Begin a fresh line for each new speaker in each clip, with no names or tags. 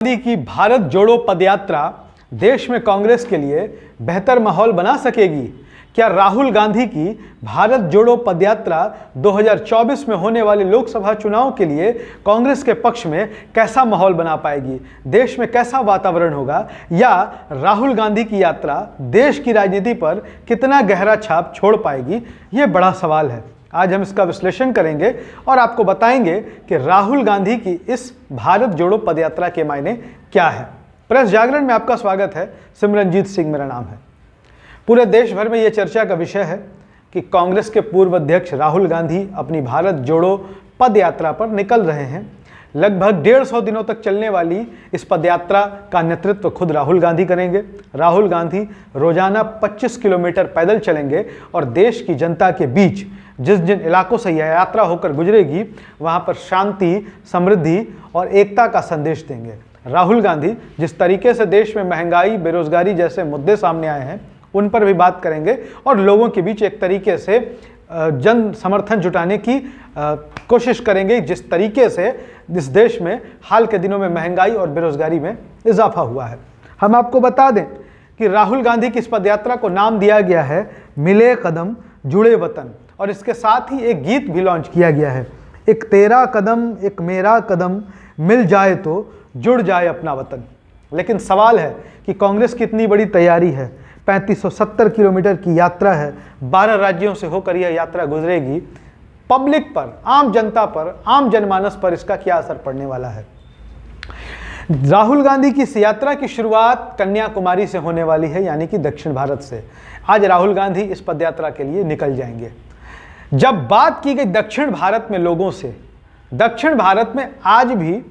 गांधी की भारत जोड़ो पदयात्रा देश में कांग्रेस के लिए बेहतर माहौल बना सकेगी। क्या राहुल गांधी की भारत जोड़ो पदयात्रा 2024 में होने वाले लोकसभा चुनाव के लिए कांग्रेस के पक्ष में कैसा माहौल बना पाएगी, देश में कैसा वातावरण होगा, या राहुल गांधी की यात्रा देश की राजनीति पर कितना गहरा छाप छोड़ पाएगी, ये बड़ा सवाल है। आज हम इसका विश्लेषण करेंगे और आपको बताएंगे कि राहुल गांधी की इस भारत जोड़ो पदयात्रा के मायने क्या है। प्रेस जागरण में आपका स्वागत है। सिमरनजीत सिंह मेरा नाम है। पूरे देश भर में यह चर्चा का विषय है कि कांग्रेस के पूर्व अध्यक्ष राहुल गांधी अपनी भारत जोड़ो पद यात्रा पर निकल रहे हैं। लगभग 150 दिनों तक चलने वाली इस पदयात्रा का नेतृत्व खुद राहुल गांधी करेंगे। राहुल गांधी रोजाना 25 किलोमीटर पैदल चलेंगे और देश की जनता के बीच जिस जिन इलाकों से यह यात्रा होकर गुजरेगी वहां पर शांति, समृद्धि और एकता का संदेश देंगे। राहुल गांधी जिस तरीके से देश में महंगाई, बेरोजगारी जैसे मुद्दे सामने आए हैं उन पर भी बात करेंगे और लोगों के बीच एक तरीके से जन समर्थन जुटाने की कोशिश करेंगे, जिस तरीके से इस देश में हाल के दिनों में महंगाई और बेरोजगारी में इजाफा हुआ है। हम आपको बता दें कि राहुल गांधी की इस पदयात्रा को नाम दिया गया है मिले कदम जुड़े वतन, और इसके साथ ही एक गीत भी लॉन्च किया गया है, एक तेरा कदम एक मेरा कदम मिल जाए तो जुड़ जाए अपना वतन। लेकिन सवाल है कि कांग्रेस की इतनी बड़ी तैयारी है, 3570 किलोमीटर की यात्रा है, 12 राज्यों से होकर यह यात्रा गुजरेगी। पब्लिक पर, आम जनता पर, आम जनमानस पर इसका क्या असर पड़ने वाला है। राहुल गांधी की इस यात्रा की शुरुआत कन्याकुमारी से होने वाली है, यानी कि दक्षिण भारत से। आज राहुल गांधी इस पदयात्रा के लिए निकल जाएंगे। जब बात की गई दक्षिण भारत में लोगों से, दक्षिण भारत में आज भी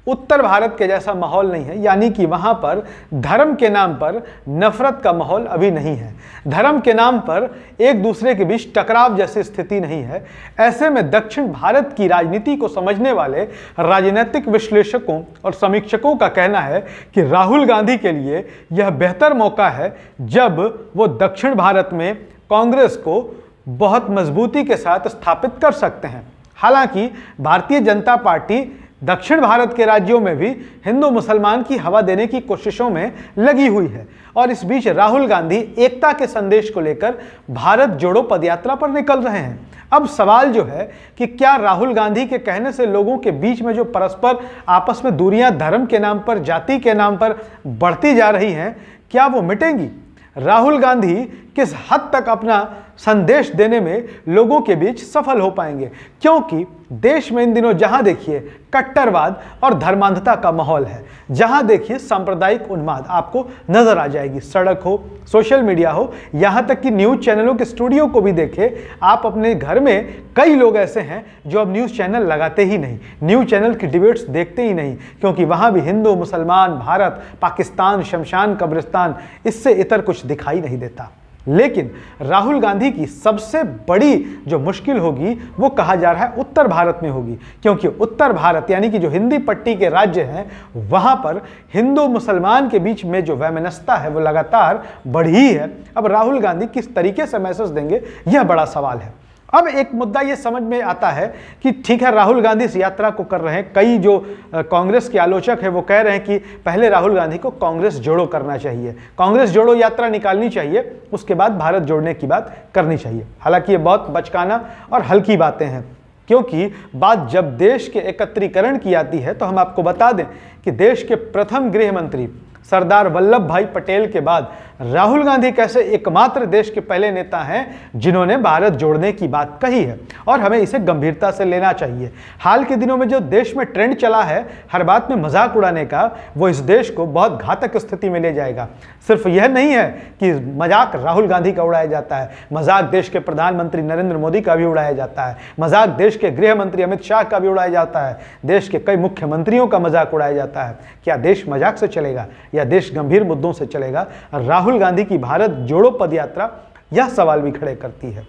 उत्तर भारत के जैसा माहौल नहीं है, यानी कि वहां पर धर्म के नाम पर नफरत का माहौल अभी नहीं है। धर्म के नाम पर एक दूसरे के बीच टकराव जैसी स्थिति नहीं है। ऐसे में दक्षिण भारत की राजनीति को समझने वाले राजनीतिक विश्लेषकों और समीक्षकों का कहना है कि राहुल गांधी के लिए यह बेहतर मौका है जब वो दक्षिण भारत में कांग्रेस को बहुत मजबूती के साथ स्थापित कर सकते हैं। हालांकि भारतीय जनता पार्टी दक्षिण भारत के राज्यों में भी हिंदू मुसलमान की हवा देने की कोशिशों में लगी हुई है, और इस बीच राहुल गांधी एकता के संदेश को लेकर भारत जोड़ो पदयात्रा पर निकल रहे हैं। अब सवाल जो है कि क्या राहुल गांधी के कहने से लोगों के बीच में जो परस्पर आपस में दूरियां धर्म के नाम पर, जाति के नाम पर बढ़ती जा रही हैं, क्या वो मिटेंगी। राहुल गांधी किस हद तक अपना संदेश देने में लोगों के बीच सफल हो पाएंगे, क्योंकि देश में इन दिनों जहां देखिए कट्टरवाद और धर्मांधता का माहौल है, जहां देखिए सांप्रदायिक उन्माद आपको नजर आ जाएगी। सड़क हो, सोशल मीडिया हो, यहां तक कि न्यूज चैनलों के स्टूडियो को भी देखे आप अपने घर में, कई लोग ऐसे हैं जो अब न्यूज चैनल लगाते ही नहीं, न्यूज चैनल की डिबेट्स देखते ही नहीं, क्योंकि वहां भी हिंदू, मुसलमान, भारत, पाकिस्तान, शमशान, कब्रिस्तान, इससे इतर कुछ दिखाई नहीं देता। लेकिन राहुल गांधी की सबसे बड़ी जो मुश्किल होगी वो कहा जा रहा है उत्तर भारत में होगी, क्योंकि उत्तर भारत यानी कि जो हिंदी पट्टी के राज्य हैं वहां पर हिंदू मुसलमान के बीच में जो वैमनस्यता है वो लगातार बढ़ी है। अब राहुल गांधी किस तरीके से मैसेज देंगे, यह बड़ा सवाल है। अब एक मुद्दा ये समझ में आता है कि ठीक है, राहुल गांधी इस यात्रा को कर रहे हैं। कई जो कांग्रेस के आलोचक हैं वो कह रहे हैं कि पहले राहुल गांधी को कांग्रेस जोड़ो करना चाहिए, कांग्रेस जोड़ो यात्रा निकालनी चाहिए, उसके बाद भारत जोड़ने की बात करनी चाहिए। हालांकि ये बहुत बचकाना और हल्की बातें हैं, क्योंकि बात जब देश के एकत्रीकरण की आती है तो हम आपको बता दें कि देश के प्रथम गृह मंत्री सरदार वल्लभ भाई पटेल के बाद राहुल गांधी कैसे एकमात्र देश के पहले नेता हैं जिन्होंने भारत जोड़ने की बात कही है, और हमें इसे गंभीरता से लेना चाहिए। हाल के दिनों में जो देश में ट्रेंड चला है हर बात में मजाक उड़ाने का, वो इस देश को बहुत घातक स्थिति में ले जाएगा। सिर्फ यह नहीं है कि मजाक राहुल गांधी का उड़ाया जाता है, मजाक देश के प्रधानमंत्री नरेंद्र मोदी का भी उड़ाया जाता है, मजाक देश के गृह मंत्री अमित शाह का भी उड़ाया जाता है, देश के कई मुख्यमंत्रियों का मजाक उड़ाया जाता है। क्या देश मजाक से चलेगा या देश गंभीर मुद्दों से चलेगा? राहुल गांधी की भारत जोड़ो पदयात्रा यह सवाल भी खड़े करती है।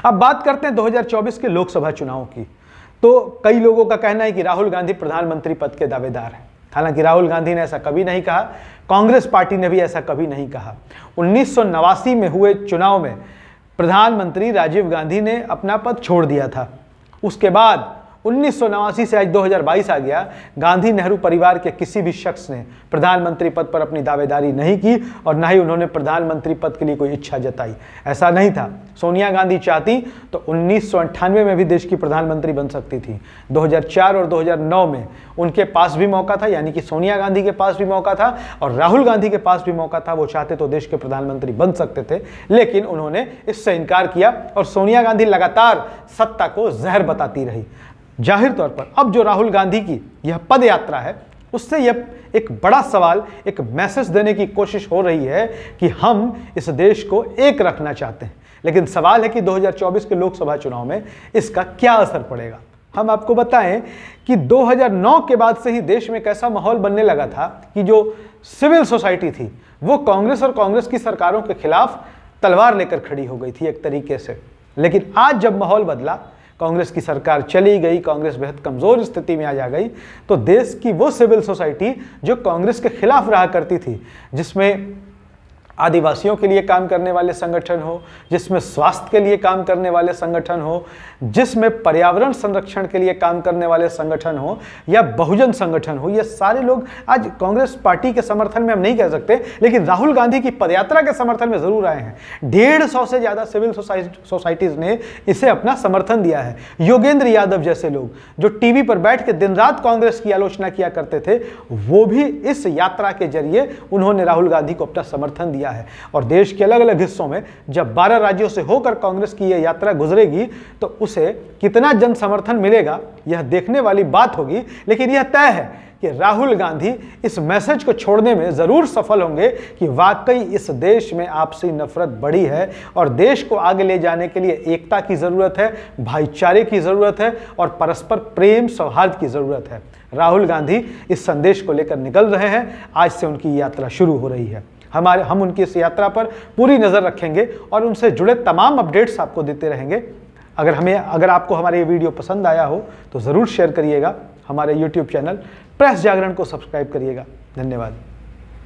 अब बात करते हैं 2024 के लोकसभा चुनाव की। तो कई लोगों का कहना है कि राहुल गांधी प्रधानमंत्री पद के दावेदार हैं। हालांकि राहुल गांधी ने ऐसा कभी नहीं कहा, कांग्रेस पार्टी ने भी ऐसा कभी नहीं कहा। 1989 में हुए चुनाव में प्रधानमंत्री राजीव गांधी ने अपना पद छोड़ दिया था। उसके बाद 1989 से आज 2022 आ गया, गांधी नेहरू परिवार के किसी भी शख्स ने प्रधानमंत्री पद पर अपनी दावेदारी नहीं की और ना ही उन्होंने प्रधानमंत्री पद के लिए कोई इच्छा जताई। ऐसा नहीं था। सोनिया गांधी चाहती तो 1998 में भी देश की प्रधानमंत्री बन सकती थी। 2004 और 2009 में उनके पास भी मौका था, यानी कि सोनिया गांधी के पास भी मौका था और राहुल गांधी के पास भी मौका था। वो चाहते तो देश के प्रधानमंत्री बन सकते थे, लेकिन उन्होंने इससे इनकार किया और सोनिया गांधी लगातार सत्ता को जहर बताती रही। जाहिर तौर पर अब जो राहुल गांधी की यह पद यात्रा है, उससे यह एक बड़ा सवाल, एक मैसेज देने की कोशिश हो रही है कि हम इस देश को एक रखना चाहते हैं। लेकिन सवाल है कि 2024 के लोकसभा चुनाव में इसका क्या असर पड़ेगा। हम आपको बताएं कि 2009 के बाद से ही देश में कैसा माहौल बनने लगा था कि जो सिविल सोसाइटी थी वो कांग्रेस और कांग्रेस की सरकारों के खिलाफ तलवार लेकर खड़ी हो गई थी एक तरीके से। लेकिन आज जब माहौल बदला, कांग्रेस की सरकार चली गई, कांग्रेस बेहद कमजोर स्थिति में आ जा गई, तो देश की वो सिविल सोसाइटी जो कांग्रेस के खिलाफ रहा करती थी, जिसमें आदिवासियों के लिए काम करने वाले संगठन हो, जिसमें स्वास्थ्य के लिए काम करने वाले संगठन हो, जिसमें पर्यावरण संरक्षण के लिए काम करने वाले संगठन हो या बहुजन संगठन हो, ये सारे लोग आज कांग्रेस पार्टी के समर्थन में हम नहीं कह सकते, लेकिन राहुल गांधी की पदयात्रा के समर्थन में जरूर आए हैं। 150 से ज्यादा सिविल सोसाइटीज ने इसे अपना समर्थन दिया है। योगेंद्र यादव जैसे लोग जो टीवी पर बैठ के दिन रात कांग्रेस की आलोचना किया करते थे, वो भी इस यात्रा के जरिए उन्होंने राहुल गांधी को अपना समर्थन दिया है। और देश के अलग अलग हिस्सों में जब 12 राज्यों से होकर कांग्रेस की यह यात्रा गुजरेगी तो उसे कितना जन समर्थन मिलेगा, यह देखने वाली बात होगी। लेकिन यह तय है कि राहुल गांधी इस मैसेज को छोड़ने में जरूर सफल होंगे कि वाकई इस देश में आपसी नफरत बढ़ी है और देश को आगे ले जाने के लिए एकता की जरूरत है, भाईचारे की जरूरत है और परस्पर प्रेम सौहार्द की जरूरत है। राहुल गांधी इस संदेश को लेकर निकल रहे हैं। आज से उनकी यात्रा शुरू हो रही है। हम उनकी इस यात्रा पर पूरी नजर रखेंगे और उनसे जुड़े तमाम अपडेट्स आपको देते रहेंगे। अगर आपको हमारे ये वीडियो पसंद आया हो तो ज़रूर शेयर करिएगा। हमारे YouTube चैनल प्रेस जागरण को सब्सक्राइब करिएगा। धन्यवाद।